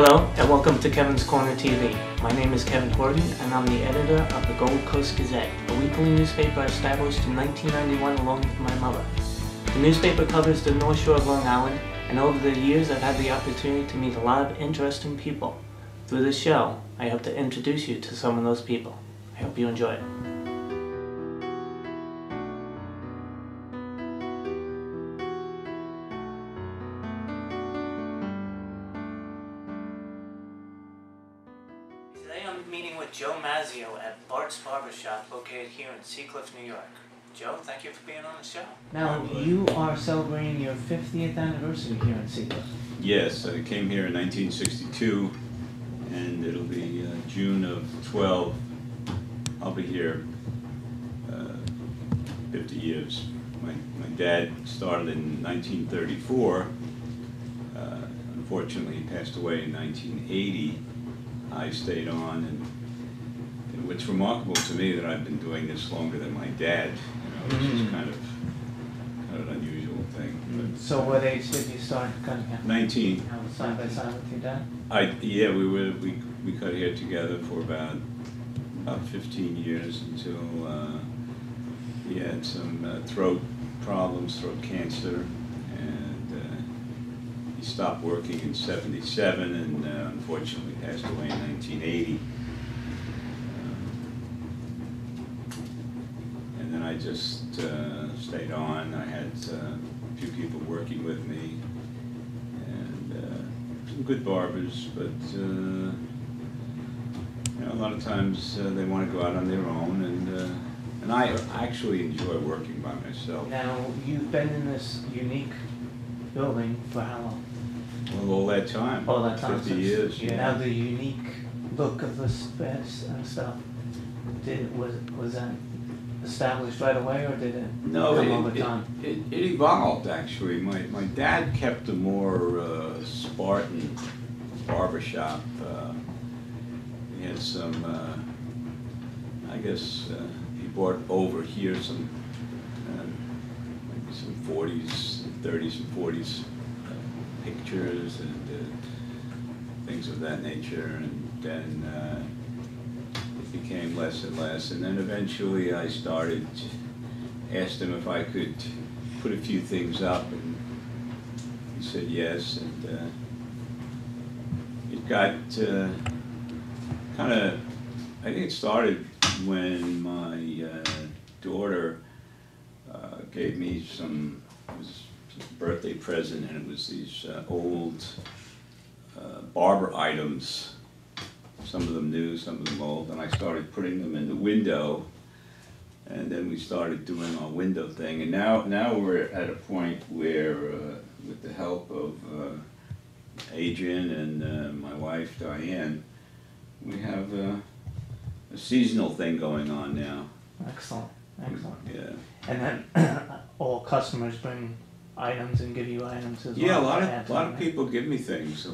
Hello and welcome to Kevin's Corner TV. My name is Kevin Corrigan and I'm the editor of the Gold Coast Gazette, a weekly newspaper established in 1991 along with my mother. The newspaper covers the North Shore of Long Island, and over the years I've had the opportunity to meet a lot of interesting people. Through this show, I hope to introduce you to some of those people. I hope you enjoy it. Today I'm meeting with Joe Mazzio at Bart's Barbershop located here in Seacliff, New York. Joe, thank you for being on the show. Now, you are celebrating your 50th anniversary here in Seacliff. Yes, I came here in 1962, and it'll be June of 12. I'll be here 50 years. My dad started in 1934. Unfortunately, he passed away in 1980. I stayed on, and what's remarkable to me that I've been doing this longer than my dad. Which is kind of an unusual thing. But, so what age did you start cutting hair? 19. Side by side with your dad? Yeah, we cut hair together for about 15 years until he had some throat problems, throat cancer, and he stopped working in '77 and unfortunately passed away in 1980. I just stayed on. I had a few people working with me, and some good barbers, but a lot of times they want to go out on their own, and I actually enjoy working by myself. Now, you've been in this unique building for how long? Well, all that time. All that time. 50 years. You have the unique look of the space and stuff. Was that established right away, or did it come over time? It evolved, actually. My dad kept a more Spartan barbershop. He had some, I guess he brought over here some, maybe some 40s, 30s and 40s pictures and things of that nature, and then became less and less, and then eventually I asked him if I could put a few things up, and he said yes, and it got kind of, I think it started when my daughter gave me some, it was a birthday present, and it was these old barber items. Some of them new, some of them old, and I started putting them in the window, and then we started doing our window thing, and now we're at a point where, with the help of Adrian and my wife Diane, we have a seasonal thing going on now. Excellent, excellent. Yeah. And then all customers bring items and give you items as well. Yeah, a lot of people give me things. So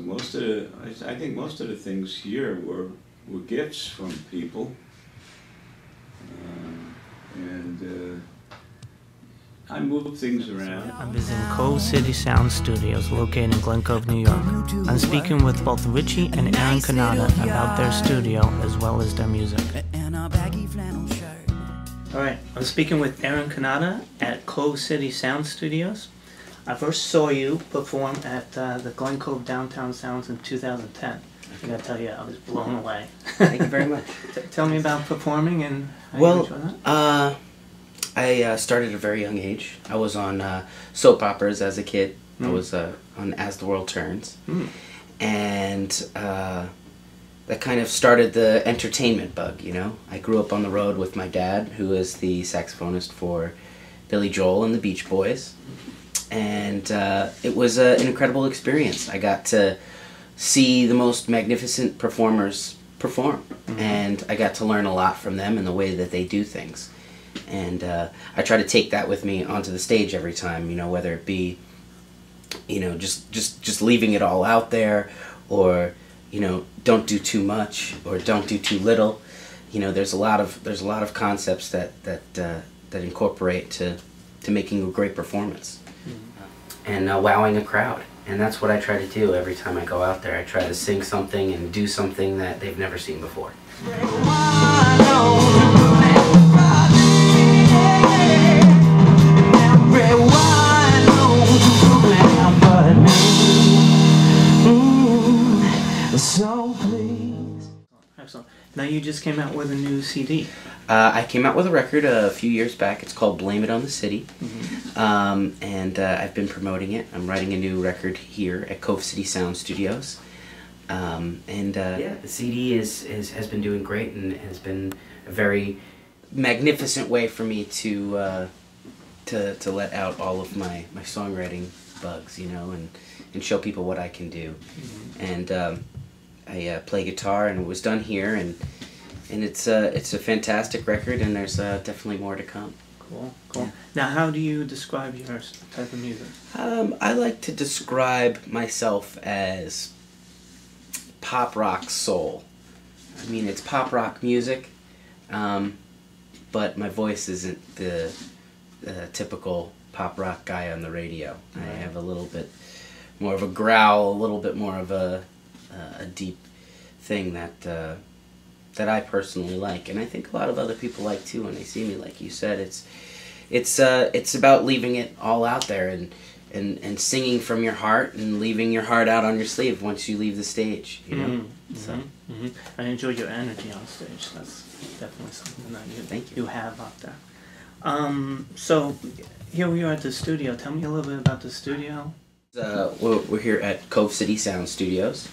I think most of the things here were gifts from people, and I moved things around. I'm visiting Coal City Sound Studios located in Glen Cove, New York. I'm speaking with both Richie and Aaron Kanata about their studio as well as their music. Alright, I'm speaking with Aaron Kanata at Coal City Sound Studios. I first saw you perform at the Glen Cove Downtown Sounds in 2010. I gotta tell you, I was blown away. Thank you very much. Tell me about performing and how you enjoy that. I started at a very young age. I was on soap operas as a kid. I was on As the World Turns. And that kind of started the entertainment bug, you know. I grew up on the road with my dad, who is the saxophonist for Billy Joel and the Beach Boys. And it was an incredible experience. I got to see the most magnificent performers perform, and I got to learn a lot from them and the way that they do things. And I try to take that with me onto the stage every time, you know, whether it be, you know, just leaving it all out there, or, you know, don't do too much or don't do too little. You know, there's a lot of concepts that incorporate to making a great performance. And wowing a crowd. And that's what I try to do every time I go out there. I try to sing something and do something that they've never seen before. Excellent. Now you just came out with a new CD. I came out with a record a few years back. It's called Blame It on the City. And I've been promoting it. I'm writing a new record here at Cove City Sound Studios. Yeah, the CD has been doing great and has been a very magnificent way for me to let out all of my songwriting bugs, you know, and show people what I can do. And I play guitar, and it was done here, and it's a fantastic record, and there's definitely more to come. Cool. Yeah. Now, how do you describe your type of music? I like to describe myself as pop rock soul. I mean, it's pop rock music, but my voice isn't the typical pop rock guy on the radio. Right. I have a little bit more of a growl, a little bit more of a deep thing that I personally like, and I think a lot of other people like too when they see me. Like you said, it's about leaving it all out there and singing from your heart and leaving your heart out on your sleeve once you leave the stage, you know. So I enjoy your energy on stage. That's definitely something that you have out there. So here we are at the studio. Tell me a little bit about the studio. We're here at Cove City Sound Studios,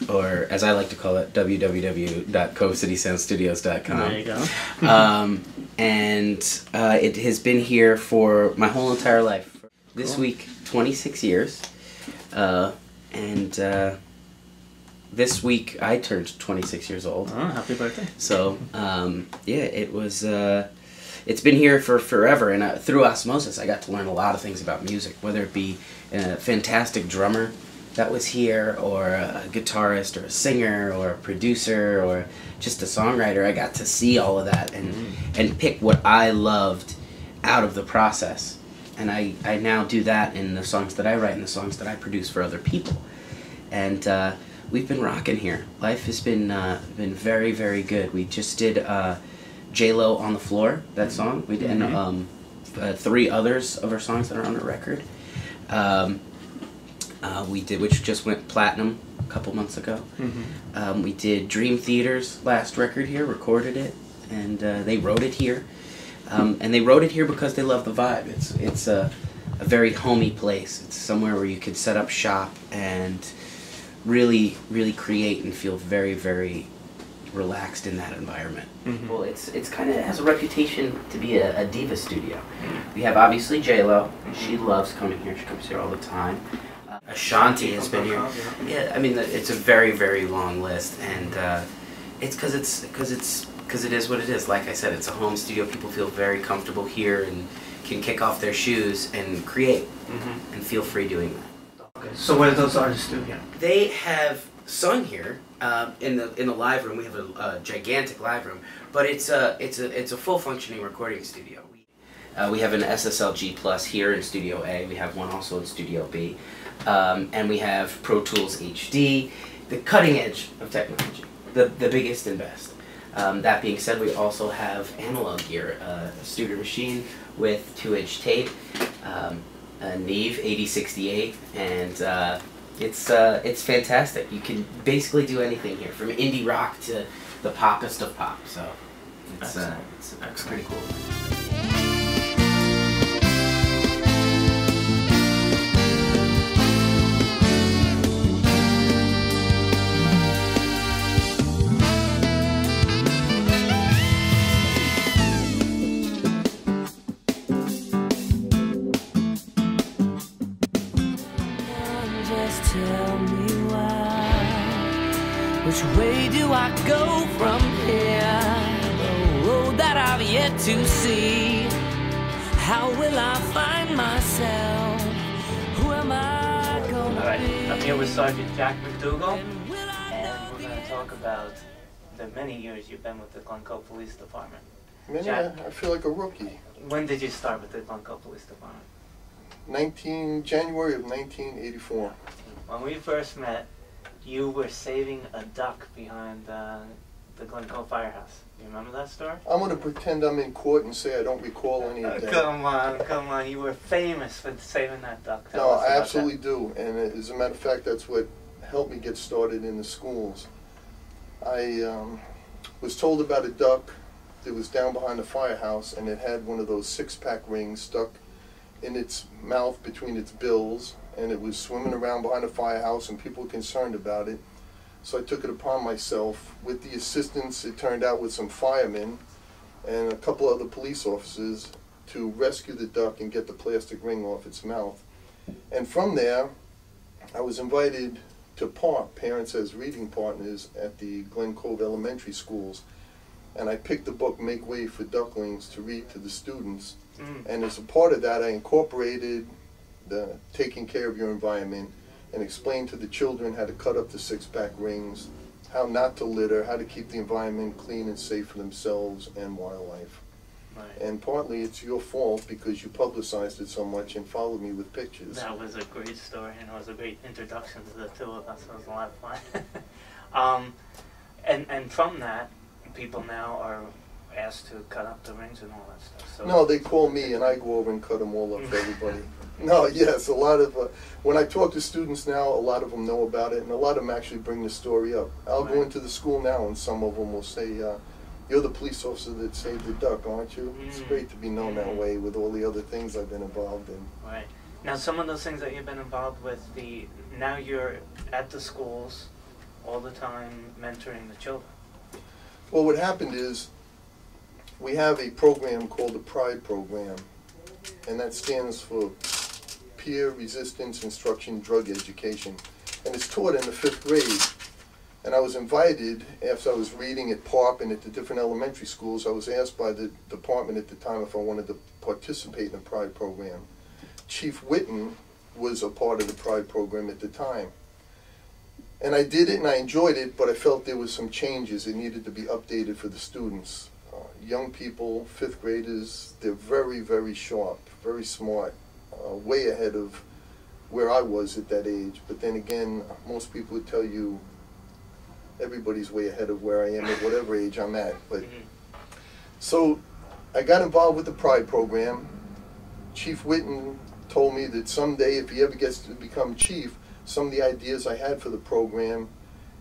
or as I like to call it, www.covecitysoundstudios.com. There you go. And it has been here for my whole entire life. This week, 26 years. This week I turned 26 years old. Oh, happy birthday. So, yeah, it was... it's been here for forever, and through osmosis I got to learn a lot of things about music, whether it be a fantastic drummer that was here, or a guitarist, or a singer, or a producer, or just a songwriter. I got to see all of that and pick what I loved out of the process. And I now do that in the songs that I write and the songs that I produce for other people. And we've been rocking here. Life has been very, very good. We just did J-Lo on the Floor, that song. We did, and 3 others of our songs that are on the record. We did, which just went platinum a couple months ago. We did Dream Theater's last record here, recorded it, and they wrote it here. And they wrote it here because they love the vibe. It's a very homey place. It's somewhere where you could set up shop and really, really create and feel very, very relaxed in that environment. Well, it's kind of has a reputation to be a diva studio. We have obviously J-Lo. She loves coming here. She comes here all the time. Ashanti has been here. Yeah, I mean, it's a very, very long list, and it's because it is what it is. Like I said, it's a home studio. People feel very comfortable here and can kick off their shoes and create and feel free doing that. Okay. So where do those artists studio? They have sung here in the live room. We have a gigantic live room, but it's a full functioning recording studio. We have an SSLG Plus here in Studio A. We have one also in Studio B. And we have Pro Tools HD, the cutting edge of technology, the biggest and best. That being said, we also have analog gear, a Studer machine with 2-inch tape, a Neve 8068, and it's fantastic. You can basically do anything here, from indie rock to the poppest of pop. So it's pretty cool. Tell me why. Which way do I go from here? The road that I've yet to see. How will I find myself? Who am I gonna Alright, be? I'm here with Sergeant Jack McDougal, And will I and know we're going to talk about the many years you've been with the Glencoe Police Department. Man, Jack. I feel like a rookie. When did you start with the Glencoe Police Department? January of 1984. When we first met, you were saving a duck behind the Glencoe firehouse. You remember that story? I'm going to pretend I'm in court and say I don't recall any of that. Come on. You were famous for saving that duck. No, I absolutely do. And as a matter of fact, that's what helped me get started in the schools. I was told about a duck that was down behind the firehouse, and it had one of those six-pack rings stuck in its mouth between its bills, and it was swimming around behind the firehouse, and people were concerned about it. So I took it upon myself, with the assistance, it turned out, with some firemen and a couple other police officers, to rescue the duck and get the plastic ring off its mouth. And from there, I was invited to parents as reading partners at the Glen Cove Elementary Schools. And I picked the book Make Way for Ducklings to read to the students. And as a part of that, I incorporated the taking care of your environment and explained to the children how to cut up the six-pack rings, how not to litter, how to keep the environment clean and safe for themselves and wildlife. Right. And partly it's your fault because you publicized it so much and followed me with pictures. That was a great story, and it was a great introduction to the two of us. It was a lot of fun. And from that, people now are asked to cut up the rings and all that stuff. So No, they call me and I go over and cut them all up for everybody. No, yes, a lot of, when I talk to students now, a lot of them know about it, and a lot of them actually bring the story up. I'll go into the school now and some of them will say, you're the police officer that saved the duck, aren't you? It's great to be known that way with all the other things I've been involved in. Right. Now, some of those things that you've been involved with, now you're at the schools all the time mentoring the children. Well, what happened is, we have a program called the PRIDE program, and that stands for Peer Resistance Instruction Drug Education, and it's taught in the 5th grade. And I was invited, after I was reading at PARP and at the different elementary schools, I was asked by the department at the time if I wanted to participate in the PRIDE program. Chief Witten was a part of the PRIDE program at the time. And I did it and I enjoyed it, but I felt there was some changes that needed to be updated for the students. Young people, 5th graders, they're very, very sharp, very smart, way ahead of where I was at that age. But then again, most people would tell you everybody's way ahead of where I am at whatever age I'm at. But so I got involved with the PRIDE program. Chief Witten told me that someday, if he ever gets to become chief, some of the ideas I had for the program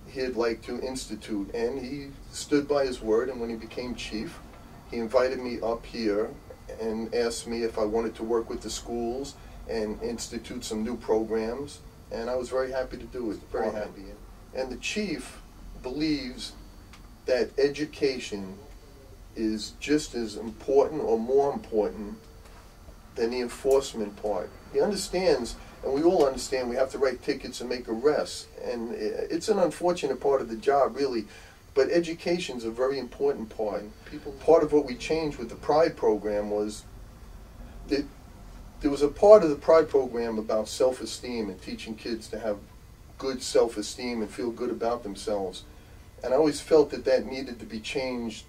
he'd like to institute, and he stood by his word. And when he became chief, he invited me up here and asked me if I wanted to work with the schools and institute some new programs, and I was very happy to do it, very happy. And the chief believes that education is just as important or more important than the enforcement part. He understands, and we all understand, we have to write tickets and make arrests, and it's an unfortunate part of the job, really, but education's a very important part. Part of what we changed with the PRIDE program was that there was a part of the PRIDE program about self-esteem and teaching kids to have good self-esteem and feel good about themselves. And I always felt that that needed to be changed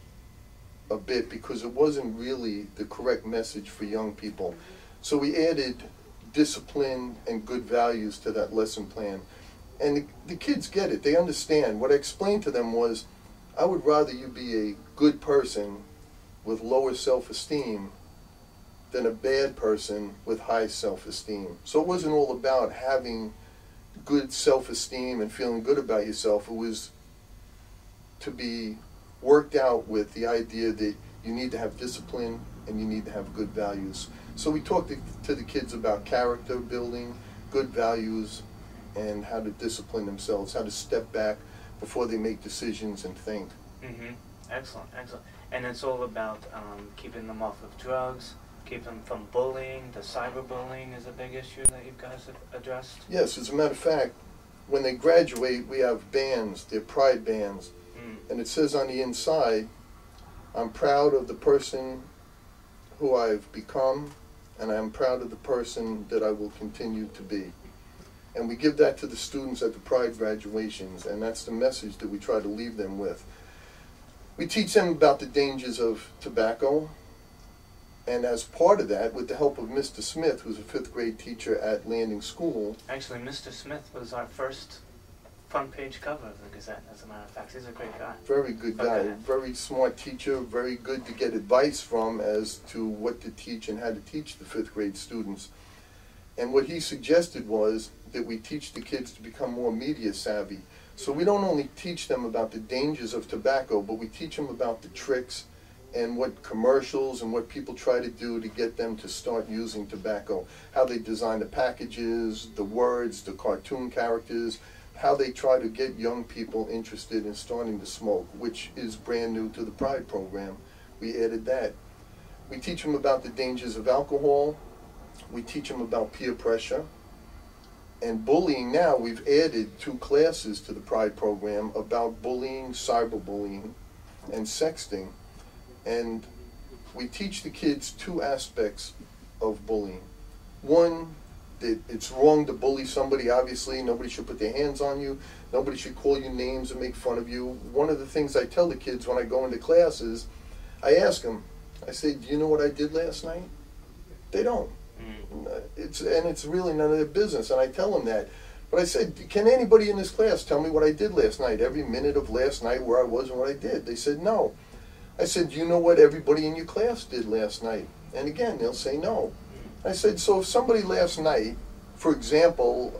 a bit because it wasn't really the correct message for young people. So we added discipline and good values to that lesson plan. And the kids get it. They understand. What I explained to them was, I would rather you be a good person with lower self-esteem than a bad person with high self-esteem. So it wasn't all about having good self-esteem and feeling good about yourself. It was to be worked out with the idea that you need to have discipline and you need to have good values. So we talked to the kids about character building, good values, and how to discipline themselves, how to step back before they make decisions and think. Excellent, excellent. And it's all about keeping them off of drugs, keep them from bullying. The cyberbullying is a big issue that you guys have addressed. Yes, as a matter of fact, when they graduate, we have bands, they're PRIDE bands, and it says on the inside, I'm proud of the person who I've become, and I'm proud of the person that I will continue to be. And we give that to the students at the PRIDE graduations, and that's the message that we try to leave them with. We teach them about the dangers of tobacco, And as part of that, with the help of Mr. Smith, who's a 5th grade teacher at Landing School. Actually, Mr. Smith was our first front page cover of the Gazette, as a matter of fact. He's a great guy. Very good guy, Okay. very smart teacher, very good to get advice from as to what to teach and how to teach the 5th grade students. And what he suggested was that we teach the kids to become more media savvy. So we don't only teach them about the dangers of tobacco, but we teach them about the tricks and what commercials and what people try to do to get them to start using tobacco. How they design the packages, the words, the cartoon characters, how they try to get young people interested in starting to smoke, which is brand new to the Pride program. We added that. We teach them about the dangers of alcohol. We teach them about peer pressure. And bullying now, we've added 2 classes to the Pride program about bullying, cyberbullying, and sexting. And we teach the kids 2 aspects of bullying. One, that it's wrong to bully somebody, obviously. Nobody should put their hands on you. Nobody should call you names and make fun of you. One of the things I tell the kids when I go into classes, I ask them, I say, do you know what I did last night? They don't. It's really none of their business, and I tell them that. But I said, can anybody in this class tell me what I did last night, every minute of last night, where I was and what I did? They said, no. I said, do you know what everybody in your class did last night? And again, they'll say no. I said, so if somebody last night, for example,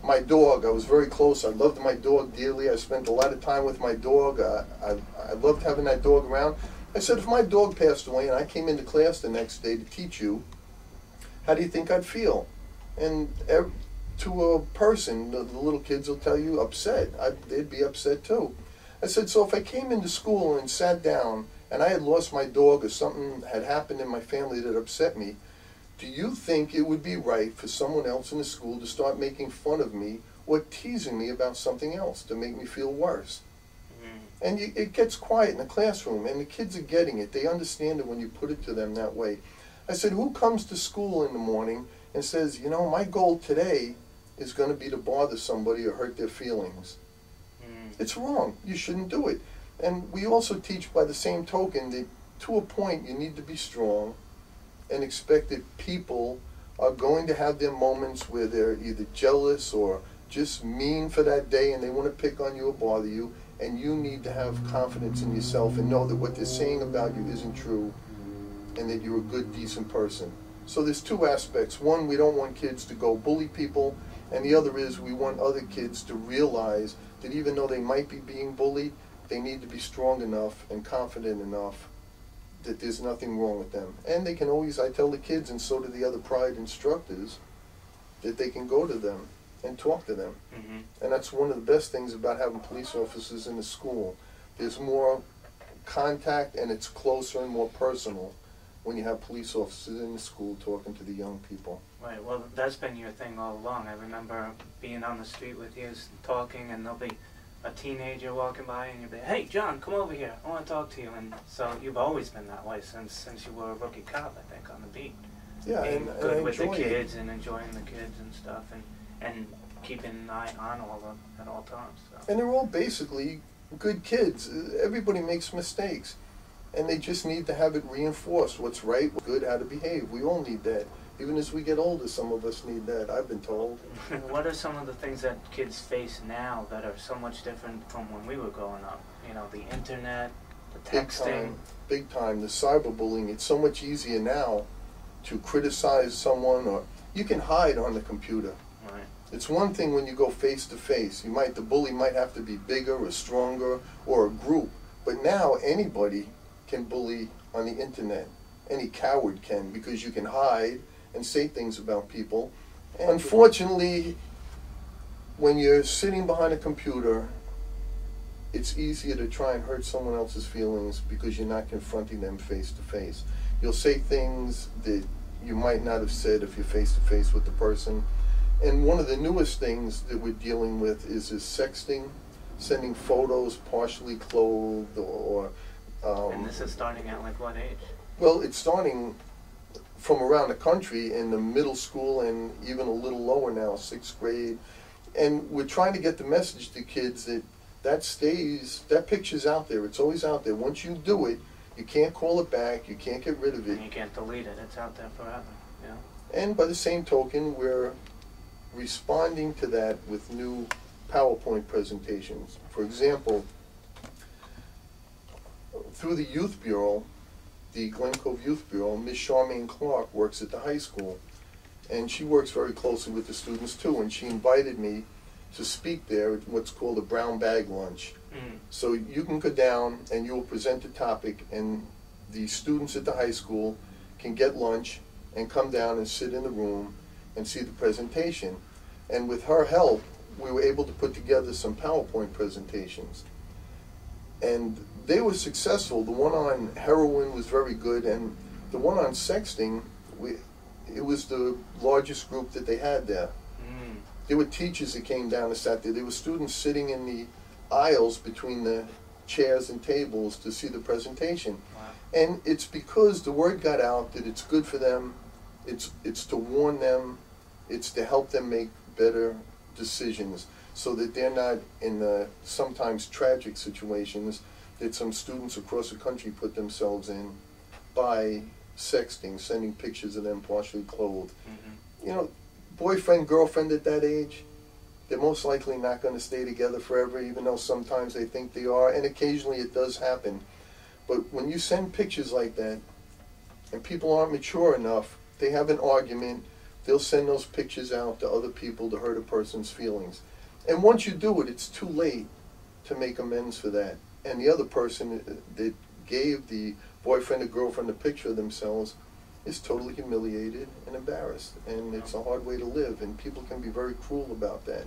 my dog, I was very close. I loved my dog dearly. I spent a lot of time with my dog. I loved having that dog around. I said, if my dog passed away and I came into class the next day to teach you, how do you think I'd feel? And to a person, the little kids will tell you upset. They'd be upset too. I said, so if I came into school and sat down and I had lost my dog or something had happened in my family that upset me, do you think it would be right for someone else in the school to start making fun of me or teasing me about something else to make me feel worse? And it gets quiet in the classroom, and the kids are getting it. They understand it when you put it to them that way. I said, who comes to school in the morning and says, you know, my goal today is going to be to bother somebody or hurt their feelings? It's wrong. You shouldn't do it. And we also teach by the same token that to a point you need to be strong and expect that people are going to have their moments where they're either jealous or just mean for that day and they want to pick on you or bother you, and you need to have confidence in yourself and know that what they're saying about you isn't true and that you're a good, decent person. So there's 2 aspects. One, we don't want kids to go bully people, and the other is we want other kids to realize that even though they might be being bullied, they need to be strong enough and confident enough that there's nothing wrong with them. And they can always, I tell the kids, and so do the other Pride instructors, that they can go to them and talk to them. And that's one of the best things about having police officers in the school. There's more contact and it's closer and more personal when you have police officers in the school talking to the young people. Right, well, that's been your thing all along. I remember being on the street with you talking, and there'll be a teenager walking by, and you'll be, hey, John, come over here. I want to talk to you. And so you've always been that way since you were a rookie cop, I think, on the beat. Yeah, Being and good I with the enjoy kids and enjoying the kids and stuff, and keeping an eye on all of them at all times. So. And they're all basically good kids. Everybody makes mistakes. And they just need to have it reinforced. What's right, what's good, how to behave. We all need that. Even as we get older, some of us need that, I've been told. What are some of the things that kids face now that are so much different from when we were growing up? You know, the internet, the texting. Big time. The cyberbullying. It's so much easier now to criticize someone, or you can hide on the computer. Right. It's one thing when you go face to face. The bully might have to be bigger or stronger or a group. But now anybody can bully on the internet. Any coward can, because you can hide and say things about people. And unfortunately, when you're sitting behind a computer, it's easier to try and hurt someone else's feelings because you're not confronting them face to face. You'll say things that you might not have said if you're face to face with the person. And one of the newest things that we're dealing with is sexting, sending photos partially clothed or and this is starting at like what age? Well, it's starting from around the country in the middle school and even a little lower now, 6th grade. And we're trying to get the message to kids that that picture's out there. It's always out there. Once you do it, You can't call it back. You can't get rid of it. And you can't delete it. It's out there forever. Yeah. And by the same token, we're responding to that with new PowerPoint presentations. For example, through the Youth Bureau, the Glen Cove Youth Bureau, Ms. Charmaine Clark works at the high school, and she works very closely with the students too, and she invited me to speak there at what's called a brown bag lunch. So you can go down and you will present the topic, and the students at the high school can get lunch and come down and sit in the room and see the presentation. And with her help, we were able to put together some PowerPoint presentations. And they were successful. The one on heroin was very good, and the one on sexting, it was the largest group that they had there. There were teachers that came down and sat there. There were students sitting in the aisles between the chairs and tables to see the presentation. Wow. And it's because the word got out that it's good for them, it's to warn them, it's to help them make better decisions so that they're not in the sometimes tragic situations that some students across the country put themselves in by sexting, sending pictures of them partially clothed. You know, boyfriend, girlfriend at that age, they're most likely not going to stay together forever, even though sometimes they think they are, and occasionally it does happen. But when you send pictures like that, and people aren't mature enough, they have an argument, they'll send those pictures out to other people to hurt a person's feelings. And once you do it, it's too late to make amends for that. And the other person that gave the boyfriend or girlfriend a picture of themselves is totally humiliated and embarrassed. And it's a hard way to live, and people can be very cruel about that.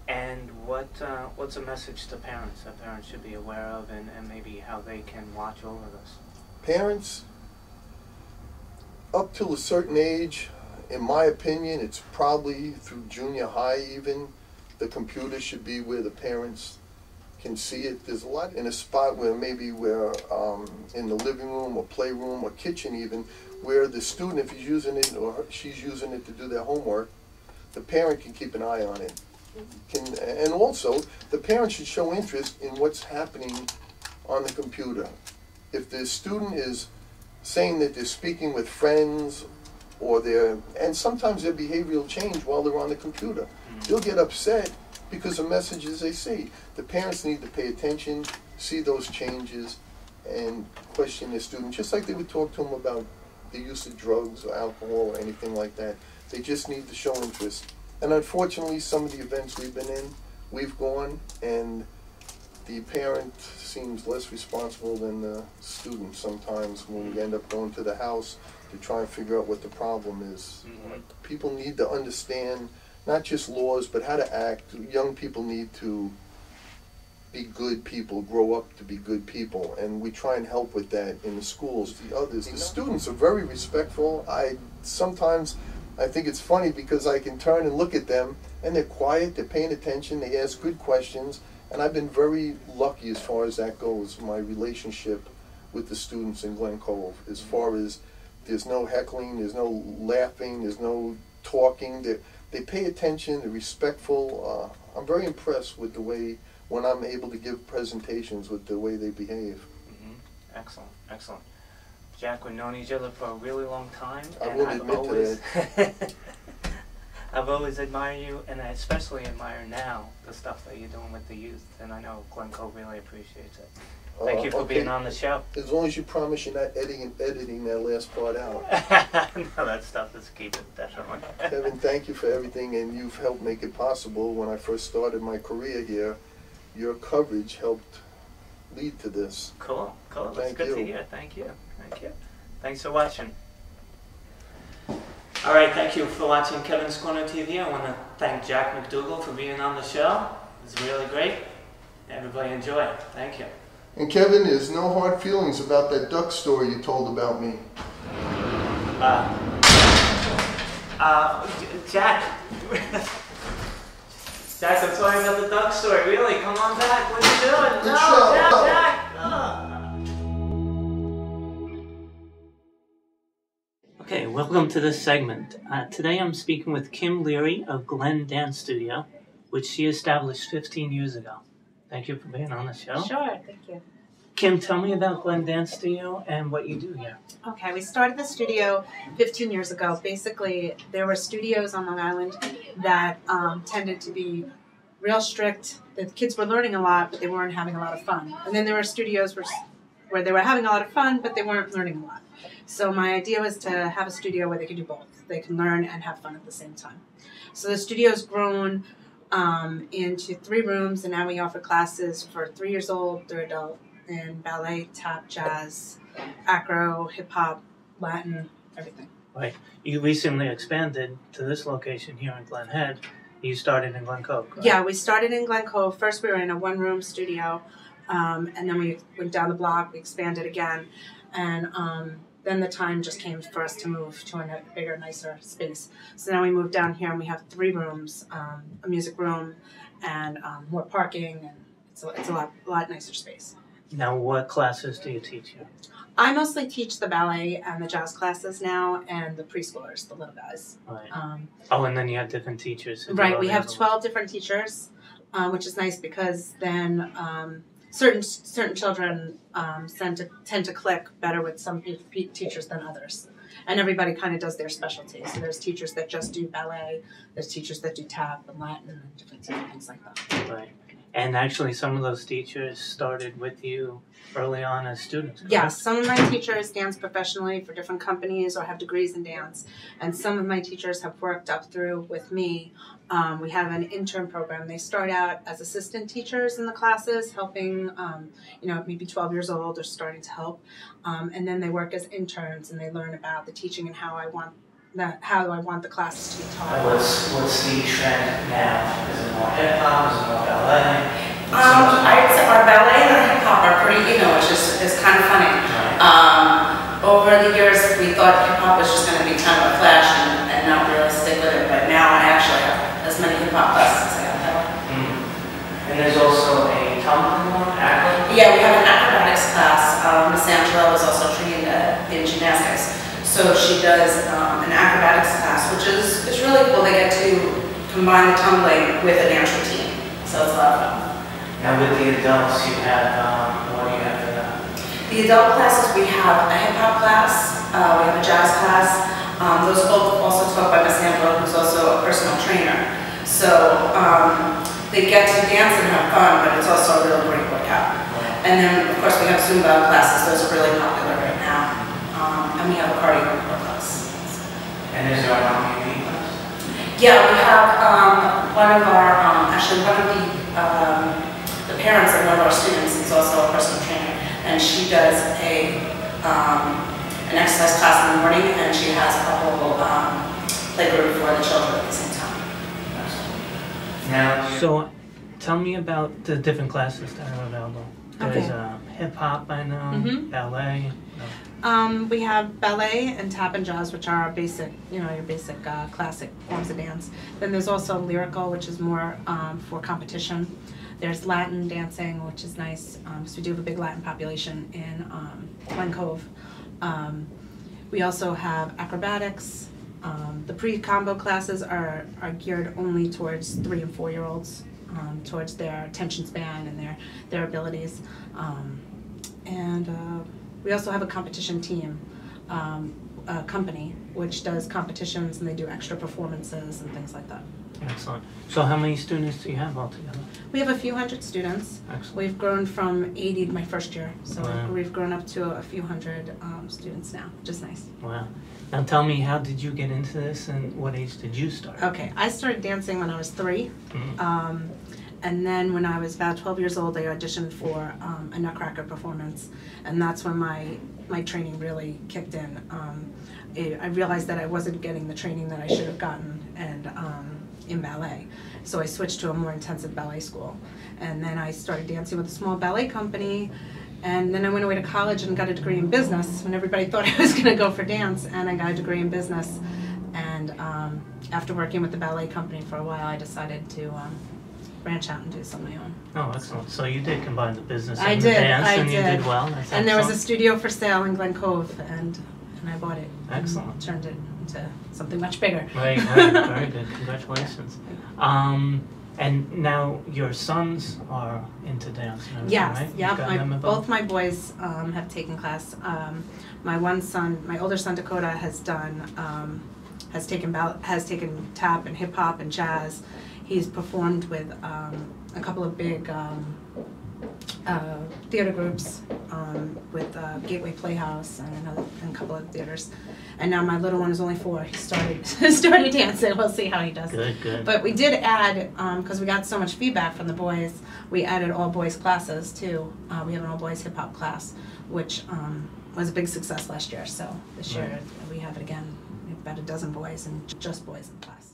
And what's a message to parents that parents should be aware of, and maybe how they can watch over this? Parents, up till a certain age, in my opinion, it's probably through junior high even, the computer should be where the parents can see it. There's a lot in a spot where maybe we're in the living room or playroom or kitchen even, where the student, if he's using it or she's using it to do their homework, the parent can keep an eye on it. And also, the parent should show interest in what's happening on the computer. If the student is saying that they're speaking with friends, or and sometimes their behavior will change while they're on the computer. They'll get upset because of messages they see. The parents need to pay attention, see those changes, and question their student, just like they would talk to them about the use of drugs or alcohol or anything like that. They just need to show interest. And unfortunately, some of the events we've been in, we've gone, and the parent seems less responsible than the student sometimes when we end up going to the house to try and figure out what the problem is. People need to understand not just laws, but how to act. Young people need to be good people, grow up to be good people, and we try and help with that in the schools. The students are very respectful. Sometimes I think it's funny because I can turn and look at them, and they're quiet, they're paying attention, they ask good questions, and I've been very lucky as far as that goes, my relationship with the students in Glen Cove, as far as there's no heckling, there's no laughing, there's no talking. They pay attention, they're respectful. I'm very impressed with the way, when I'm able to give presentations, with the way they behave. Excellent, excellent. Jack, we've known each other for a really long time. I will admit to that. I've always admired you, and I especially admire now the stuff that you're doing with the youth, and I know Glen Cove really appreciates it. Thank you for being on the show. As long as you promise you're not editing that last part out. No, that stuff is keeping, definitely. Kevin, thank you for everything, and you've helped make it possible. When I first started my career here, your coverage helped lead to this. Cool, cool. That's good to hear. Thank you. Thank you. Thanks for watching. All right, thank you for watching Kevin's Corner TV. I want to thank Jack McDougall for being on the show. It was really great. Everybody enjoy it. Thank you. And Kevin, there's no hard feelings about that duck story you told about me. Jack. Jack, I'm sorry about the duck story. Really, come on back. What are you doing? Good no, show. Jack. Okay, welcome to this segment. Today I'm speaking with Kim Leary of Glen Dance Studio, which she established 15 years ago. Thank you for being on the show. Sure, thank you. Kim, tell me about Glen Dance Studio and what you do here. Okay, we started the studio 15 years ago. Basically, there were studios on Long Island that tended to be real strict. The kids were learning a lot, but they weren't having a lot of fun. And then there were studios where they were having a lot of fun, but they weren't learning a lot. So my idea was to have a studio where they could do both. They can learn and have fun at the same time. So the studio's grown into 3 rooms, and now we offer classes for 3 years old through adult in ballet, tap, jazz, acro, hip-hop, Latin, everything. Right. You recently expanded to this location here in Glen Head. You started in Glen Cove, correct? Yeah, we started in Glen Cove. First we were in a 1-room studio, and then we went down the block, we expanded again, and then the time just came for us to move to a bigger, nicer space. So now we moved down here and we have 3 rooms, a music room, and more parking, and it's a lot nicer space. Now, what classes do you teach here? I mostly teach the ballet and the jazz classes now, and the preschoolers, the little guys. Right. And then you have different teachers. Right, we have 12 different teachers, which is nice because then certain children tend to click better with some teachers than others. And everybody kind of does their specialty. So there's teachers that just do ballet, there's teachers that do tap and Latin and different things like that. Right. And actually some of those teachers started with you early on as students, correct? Yes, some of my teachers dance professionally for different companies or have degrees in dance. And some of my teachers have worked up through with me. We have an intern program. They start out as assistant teachers in the classes, helping, maybe 12 years old or starting to help. And then they work as interns and they learn about the teaching and how I want the classes to be taught. What's the trend now? Is it more hip hop? Is it more ballet? I'd say our ballet and our hip hop are pretty even, which is kind of funny. Over the years, we thought hip hop was just going to be kind of a flash and not really stick with it. But now I actually have as many hip hop classes as I have ballet. And there's also a tumbling one, acro? Yeah, we have an acrobatics class. Miss Angela was also trained in gymnastics. So she does an acrobatics class, which is really cool. They get to combine the tumbling with a dance routine. So it's a lot of fun. Now with the adults, you have, what do you have for that? The adult classes, we have a hip hop class, we have a jazz class. Those are both also taught by Miss Angela, who's also a personal trainer. So they get to dance and have fun, but it's also a really great workout. And then, of course, we have Zumba classes. Those are really popular right now. And we have a cardio class. And is there an RPV class? Yeah, we have one of the parents of one of our students is also a personal trainer, and she does an exercise class in the morning, and she has a whole playgroup for the children at the same time. Now, so tell me about the different classes that are available. There's hip hop, I know, ballet. We have ballet and tap and jazz, which are our basic, your basic classic forms of dance. Then there's also lyrical, which is more for competition. There's Latin dancing, which is nice, because we do have a big Latin population in Glen Cove. We also have acrobatics. The pre-combo classes are geared only towards 3 and 4 year olds, towards their attention span and their abilities. We also have a competition team, a company, which does competitions and they do extra performances and things like that. Excellent. So how many students do you have altogether? We have a few hundred students. Excellent. We've grown from 80 my first year, so wow. we've grown up to a few hundred students now, which is nice. Wow. Now tell me, how did you get into this and what age did you start? Okay, I started dancing when I was 3. And then when I was about 12 years old, I auditioned for a Nutcracker performance, and that's when my training really kicked in. I realized that I wasn't getting the training that I should have gotten in ballet, so I switched to a more intensive ballet school. And then I started dancing with a small ballet company, and then I went away to college and got a degree in business when everybody thought I was going to go for dance, and I got a degree in business. And after working with the ballet company for a while, I decided to branch out and do some of my own. Oh, excellent. So you did combine the business I and did, the dance, I and did. you did well. That's and there was a excellent. studio for sale in Glen Cove, and I bought it. Excellent. And turned it into something much bigger. Right, very good. Congratulations. And now your sons are into dance and everything, Yes, right? You've yeah, gotten them involved? both my boys have taken class. My one son, my older son Dakota, has done, has taken tap and hip hop and jazz. He's performed with a couple of big theater groups, with Gateway Playhouse and a couple of theaters. And now my little one is only 4. He started dancing. We'll see how he does. Good. But we did add, because we got so much feedback from the boys, we added all boys classes too. We have an all boys hip hop class, which was a big success last year. So this year we have it again. We have about a dozen boys and just boys in the class.